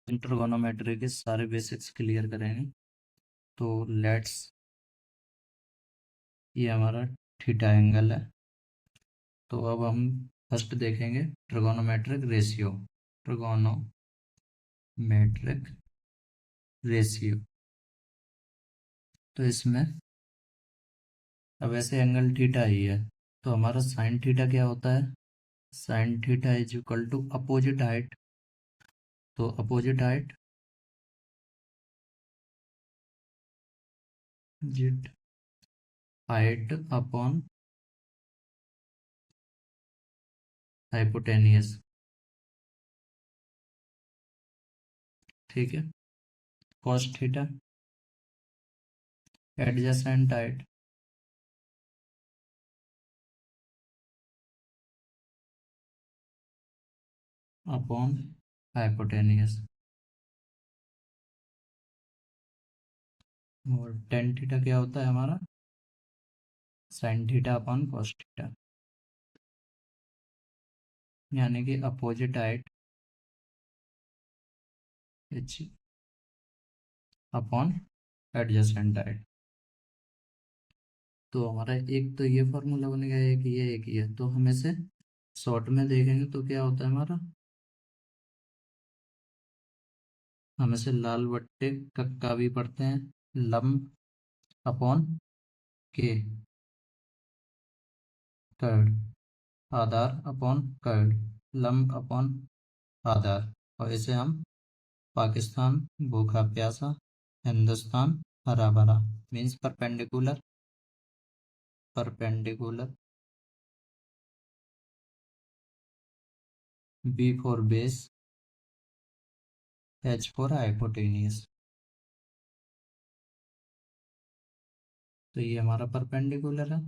Trigonometry के सारे basics clear करेंगे। तो लेट्स, ये हमारा थीटा एंगल है। तो अब हम फर्स्ट देखेंगे ट्रिगोनोमेट्रिक रेशियो। ट्रिगोनोमेट्रिक रेशियो, तो इसमें अब ऐसे एंगल थीटा ही है, तो हमारा साइन थीटा क्या होता है? Sine theta is equal to opposite height. तो अपोजिट हाइट जिट हाइट अपॉन हाइपोटेनियस। ठीक है। Cos theta adjacent height upon hypotenuse. और टेन थीटा क्या होता है हमारा? Sine theta upon cos theta, यानी कि opposite height H upon adjacent height. तो हमारा एक तो ये फॉर्मूला बनेगा, एक ये, तो हमें से शॉर्ट में देखेंगे तो क्या होता है हमारा? हमें से लाल बट्टे कक्का भी पढ़ते हैं, लंब अपॉन के, कर्ड, आधार अपॉन कर्ड, लंब अपॉन आधार। और इसे हम पाकिस्तान भूखा प्यासा, हिंदुस्तान हरा भरा, means perpendicular, perpendicular, B for base, H for hypotenuse. तो ये हमारा परपेंडिकुलर है,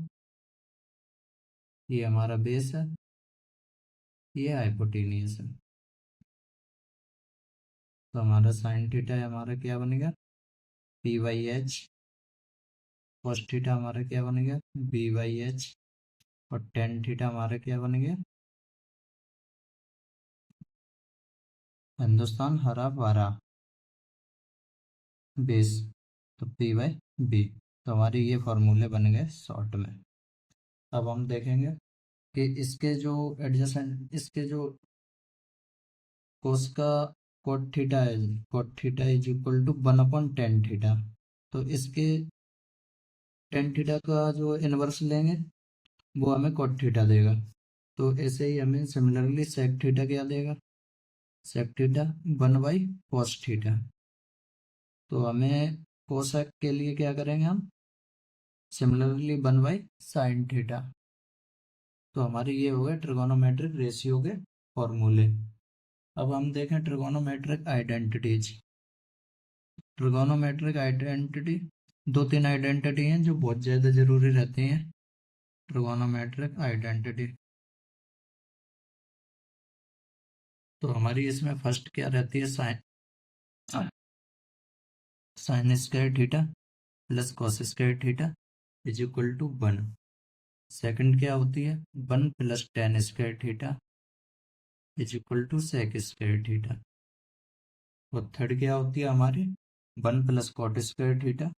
ये हमारा बेस है, ये हाइपोटेनियस है। तो हमारा साइन थीटा हमारा क्या बनेगा? P by H. Cos theta हमारा क्या बनेगा? B by H. और टेन थीटा हमारा क्या बनेगा? हिंदुस्तान हरा भरा बेस, तो पी बाई बी। तो हमारे ये फॉर्मूले बन गए शॉर्ट में। अब हम देखेंगे कि इसके जो एडजसेंट, इसके जो कोस का कोट थीटा है, cot theta is equal to 1/tan theta. तो इसके टेन थीटा का जो इनवर्स लेंगे वो हमें कोट थीटा देगा। तो ऐसे ही हमें सिमिलरली सेक थीटा क्या देगा? Sec theta 1/cos theta. तो हमें कोसेक के लिए क्या करेंगे हम? Similarly 1/sin theta. तो हमारे ये हो गए ट्रिगोनोमेट्रिक रेशियो के फॉर्मूले। अब हम देखें ट्रिगोनोमेट्रिक आइडेंटिटीज। ट्रिगोनोमेट्रिक आइडेंटिटी, दो तीन आइडेंटिटी हैं जो बहुत ज़्यादा ज़रूरी रहती हैं। ट्रिगोनोमेट्रिक आइडेंटिटी, तो हमारी इसमें फर्स्ट क्या रहती है? Sine square theta plus cos square theta is equal to 1। Second क्या होती है? 1 plus tan square theta is equal to sec square theta. और थर्ड क्या होती है हमारी? 1 plus cot square theta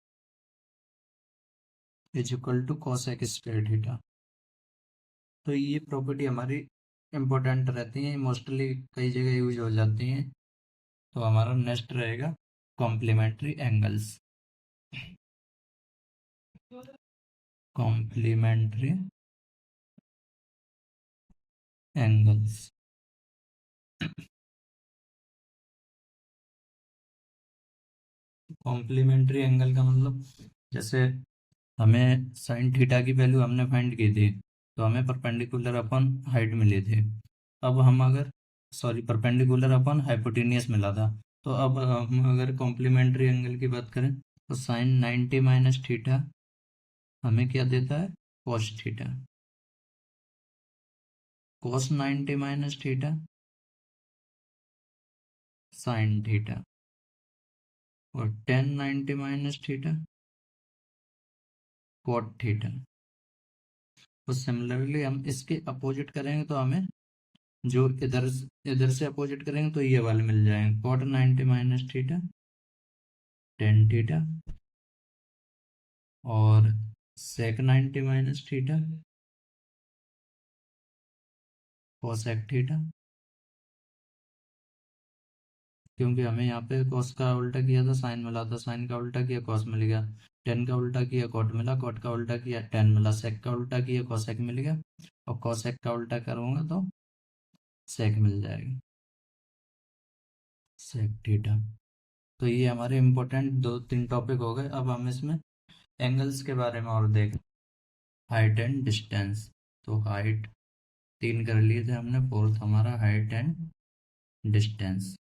is equal to cosec square theta. तो ये प्रॉपर्टी हमारी इम्पोर्टेंट रहती हैं, मोस्टली कई जगह यूज हो जाती हैं। तो हमारा नेक्स्ट रहेगा complementary angles. Complementary angles, complementary angle का मतलब, जैसे हमें साइन थीटा की वैल्यू हमने फाइंड की थी, तो हमें परपेंडिकुलर अपन हाइट मिली थी। अब हम अगर, सॉरी, परपेंडिकुलर अपन हाइपोटेनियस मिला था। तो अब हम अगर कॉम्प्लीमेंट्री एंगल की बात करें तो साइन 90 माइनस थीटा हमें क्या देता है? Cos theta. Cos 90 minus theta sine theta. और tan 90 minus theta cot theta. तो सिमिलरली हम इसके अपोजिट करेंगे तो हमें जो इधर इधर से अपोजिट करेंगे तो ये वाले मिल जाएंगे, cot 90 minus theta tan theta, और sec 90 minus theta cosec theta, क्योंकि हमें यहाँ पे कॉस का उल्टा किया था साइन मिला था, साइन का उल्टा किया कॉस मिल गया, टेन का उल्टा किया कॉट मिला, कॉट का उल्टा किया टेन मिला, सेक का उल्टा किया कॉसेक मिल गया, और कॉसेक का उल्टा करूंगा तो सेक मिल जाएगा, सेक थीटा। तो ये हमारे इम्पोर्टेंट दो तीन टॉपिक हो गए। अब हम इसमें एंगल्स के बारे में और देखें, हाइट एंड डिस्टेंस। तो हाइट तीन कर लिए थे हमने, फोर्थ हमारा हाइट एंड डिस्टेंस।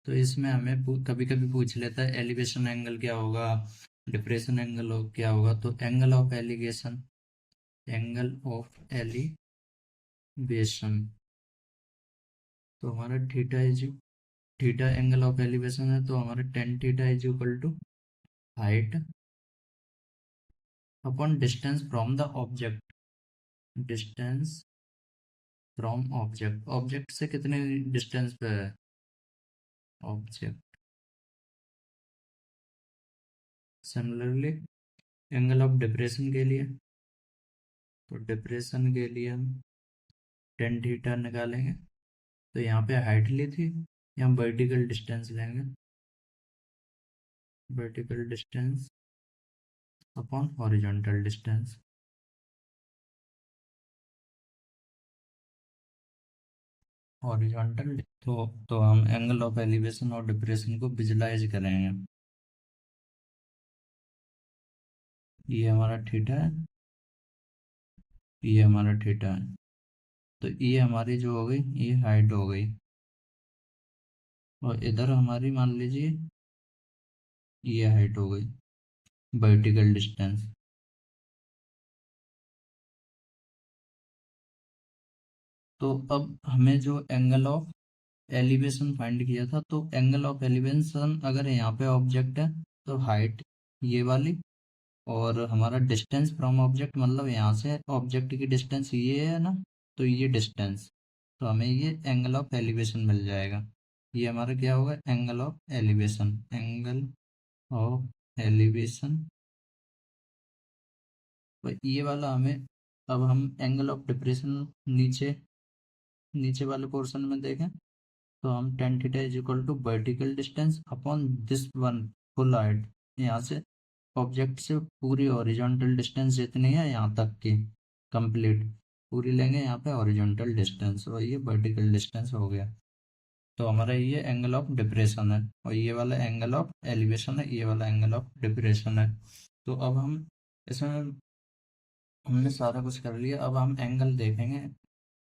तो इसमें हमें कभी कभी पूछ लेता है एलिवेशन एंगल क्या होगा, डिप्रेशन एंगल क्या होगा। तो angle of elevation, angle of elevation तो हमारा theta is, theta angle of elevation है, तो हमारा tan theta is equal to height upon distance from the object, distance from object, object से कितने डिस्टेंस पे है object. Similarly angle of depression के लिए, तो डिप्रेशन के लिए हम टेन थीटा निकालेंगे। तो यहाँ पे हाइट ली थी, यहाँ वर्टिकल डिस्टेंस लेंगे, vertical distance upon horizontal distance. Horizontal तो हम एंगल ऑफ एलिवेशन और डिप्रेशन को विजुलाइज करेंगे। ये हमारा थीटा है, ये हमारा थीटा है, तो ये हमारी जो हो गई ये हाइट हो गई, और इधर हमारी मान लीजिए ये हाइट हो गई, वर्टिकल डिस्टेंस। तो अब हमें जो एंगल ऑफ एलिवेशन फाइंड किया था, तो एंगल ऑफ एलिवेशन अगर यहाँ पे ऑब्जेक्ट है तो हाइट ये वाली, और हमारा डिस्टेंस फ्रॉम ऑब्जेक्ट मतलब यहाँ से ऑब्जेक्ट की डिस्टेंस ये है ना, तो ये डिस्टेंस, तो हमें ये एंगल ऑफ एलिवेशन मिल जाएगा। ये हमारा क्या होगा, angle of elevation, angle of elevation. तो ये वाला हमें, अब हम एंगल ऑफ डिप्रेशन नीचे नीचे वाले पोर्शन में देखें, तो हम tan theta is equal to vertical distance upon this one full height, यहाँ से ऑब्जेक्ट से पूरी हॉरिजॉन्टल डिस्टेंस जितनी है यहाँ तक की कंप्लीट पूरी लेंगे यहाँ पे हॉरिजॉन्टल डिस्टेंस, और ये वर्टिकल डिस्टेंस हो गया। तो हमारा ये एंगल ऑफ डिप्रेशन है, और ये वाला एंगल ऑफ एलिवेशन है, ये वाला एंगल ऑफ डिप्रेशन है। तो अब हम इसमें हमने सारा कुछ कर लिया। अब हम एंगल देखेंगे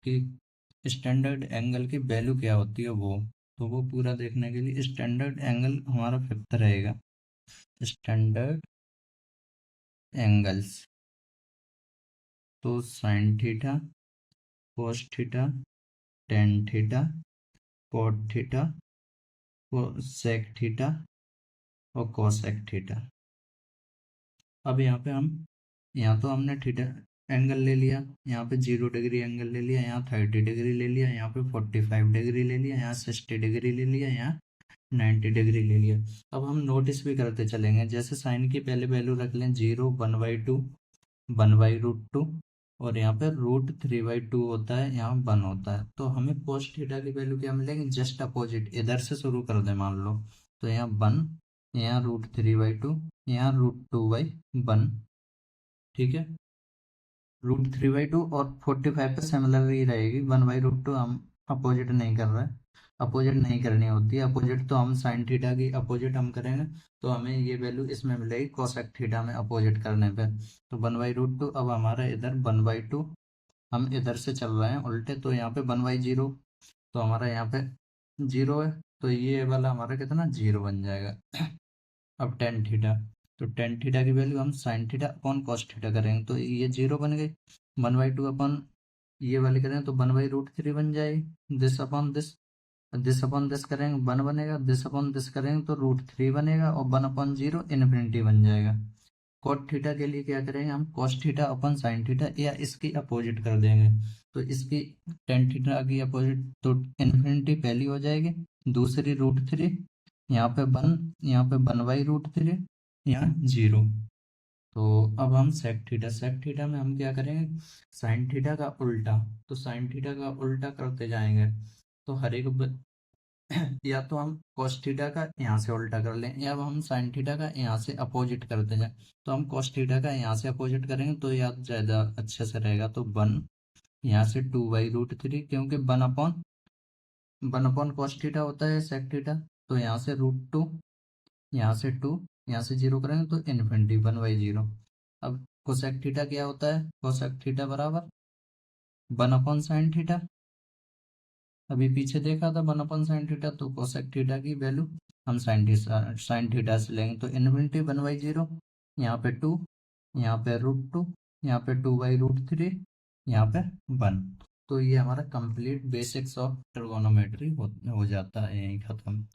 कि स्टैंडर्ड एंगल की वैल्यू क्या होती है वो, तो वो पूरा देखने के लिए स्टैंडर्ड एंगल हमारा फिफ्थ रहेगा, स्टैंडर्ड एंगल्स। तो sine theta, cos theta, tan theta, cot theta, sec theta और कोसेक थीटा। अब यहाँ तो हमने थीटा एंगल ले लिया, यहाँ पे 0 डिग्री एंगल ले लिया, यहाँ 30 डिग्री ले लिया, यहाँ पे 45 डिग्री ले लिया, यहाँ 60 डिग्री ले लिया, यहाँ 90 डिग्री ले लिया। अब हम नोटिस भी करते चलेंगे, जैसे साइन की पहले वैल्यू रख लें 0, 1/2, 1/√2, और यहाँ पे √3/2 होता है, यहाँ 1 होता है। तो हमें कोस थीटा की वैल्यू क्या मिलेगी, जस्ट अपोजिट, इधर से शुरू कर दे मान लो, तो यहाँ 1, यहाँ √3/2, यहाँ √2/1, ठीक है। √3/2 और 45 पे सिमिलर ही रहेगी, 1/√2 हम अपोजिट नहीं कर रहे हैं, अपोजिट नहीं करनी होती है, अपोजिट तो हम साइन थीटा की अपोजिट हम करेंगे, तो हमें ये वैल्यू इसमें मिलेगी कोसेक थीटा में अपोजिट करने पे। तो 1/√2, अब हमारा इधर 1/2, हम इधर से चल रहे हैं उल्टे, तो यहाँ पे 1/0, तो हमारा यहाँ पे 0 है, तो ये वाला हमारा कितना 0 बन जाएगा। अब टेन थीटा, तो टेन थीटा की वैल्यू हम sign theta upon cos theta करेंगे, तो ये 0 बन गई, 1/2 अपॉन ये वाली करें तो 1/√3 बन जाएगी, this upon this, this upon this करेंगे 1 बनेगा, दिस अपॉन दिस करेंगे तो √3 बनेगा, और 1/0 इन्फिनिटी बन जाएगा। कॉट थीटा के लिए क्या करेंगे हम, cos theta upon sine theta या इसकी अपोजिट कर देंगे, तो इसकी टेन थीटा की अपोजिट तो इन्फिनिटी पहली हो जाएगी, दूसरी √3, यहाँ पे 1, यहाँ पे 1/√3, यहाँ 0। तो अब हम सेक थीटा में हम क्या करेंगे, साइन थीटा का उल्टा, तो साइन थीटा का उल्टा करते जाएंगे। तो हर एक या तो हम cos थीटा का यहाँ से उल्टा कर लें, या अब हम साइन थीटा का यहाँ से अपोजिट करते जाएं। तो हम cos थीटा का यहाँ से अपोजिट करेंगे तो याद ज़्यादा अच्छे से रहेगा। तो 1, यहाँ से 2/√3, क्योंकि 1 अपॉन cos थीटा होता है सेक थीटा, तो यहाँ से √2, यहाँ से 2, यहाँ से 0 करेंगे तो इन्फिनिटी 1/0। अब कोसेक थीटा क्या होता है, कोसेक थीटा बराबर 1/sin थीटा, अभी पीछे देखा था 1/sin थीटा, तो कोसेक थीटा की वैल्यू हम साइन थीटा से लेंगे तो इन्फिनिटी 1/0, यहाँ पे 2, यहाँ पे √2, यहाँ पे 2/√3, यहाँ पे 1। तो ये हमारा कंप्लीट बेसिक्स ऑफ ट्रिगोनोमेट्री हो जाता है, यहीं खत्म।